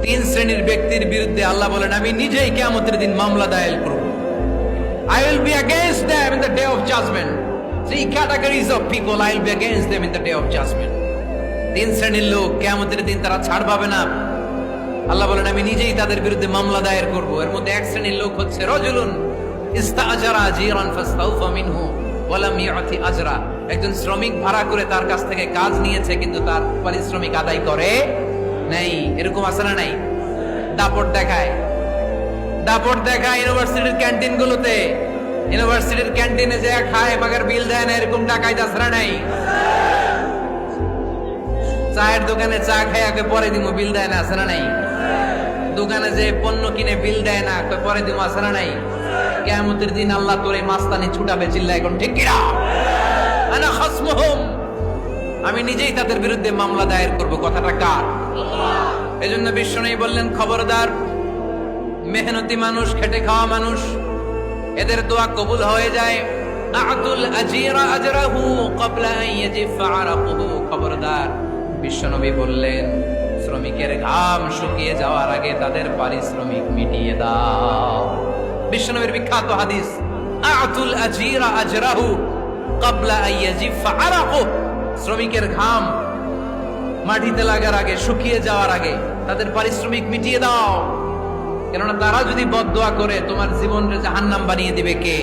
তিন শ্রেণীর ব্যক্তির বিরুদ্ধে আল্লাহ বলেন আমি নিজেই কিয়ামতের দিন মামলা দায়ের করব। I will be against them in the day of judgment. Three categories of people I will be against them in the day of judgment. তিন শ্রেণীর লোক কিয়ামতের দিন তারা ছাড় পাবে না। আল্লাহ বলেন আমি নিজেই তাদের বিরুদ্ধে মামলা দায়ের করব। এর মধ্যে এক শ্রেণীর লোক হচ্ছে রাজুলুন ইস্তাআজারা জিরান ফাস্তাউফা মিনহু ওয়া লাম ইউতি আজরা। একজন শ্রমিক ভাড়া করে তার কাছ থেকে কাজ নিয়েছে কিন্তু তার পারিশ্রমিক আদায় করে নাই। এরকম আছে না নাই? দাপট দেখায় ইউনিভার্সিটির ক্যান্টিন গুলোতে। ইউনিভার্সিটির ক্যান্টিনে যে খায় মাগার বিল দেয় না, এরকম ডাকাইত আছে না নাই? চায়ের দোকানে চা খায় পরে দিমু বিল দেয় না, আছে না নাই? দোকানে যে পণ্য কিনে বিল দেয় না পরে দিমু, আছে না নাই? কিয়ামতের দিন আল্লাহ তোরে মাস্তানি ছুটাবে, চিল্লা এখন ঠিক কিনা? আনা খাসমুহুম, আমি নিজেই তাদের বিরুদ্ধে মামলা দায়ের করব। কথাটা কার? এজন্য বিশ্বনবী বললেন খবরদার, মেহনতি মানুষ, খেটে খাওয়া মানুষ, এদের দোয়া কবুল হয়ে যায়। আতুল আজিরা আজরাহু ক্বাবলা আন ইয়াজিফা আরাকুহু। খবরদার, বিশ্বনবী বললেন শ্রমিকের ঘাম শুকিয়ে যাওয়ার আগে তাদের পারিশ্রমিক মিটিয়ে দাও। বিশ্বনবীর বিখ্যাত হাদিস, আতুল আজিরা আজরাহু ক্বাবলা আন ইয়াজিফা আরাকুহু। শ্রমিকের ঘাম মাটিতে লাগার আগে, শুকিয়ে যাওয়ার আগে তাদের পারিশ্রমিক মিটিয়ে দাও। কেননা তারা যদি বদদোয়া করে তোমার জীবনকে জাহান্নাম বানিয়ে দিবে কে?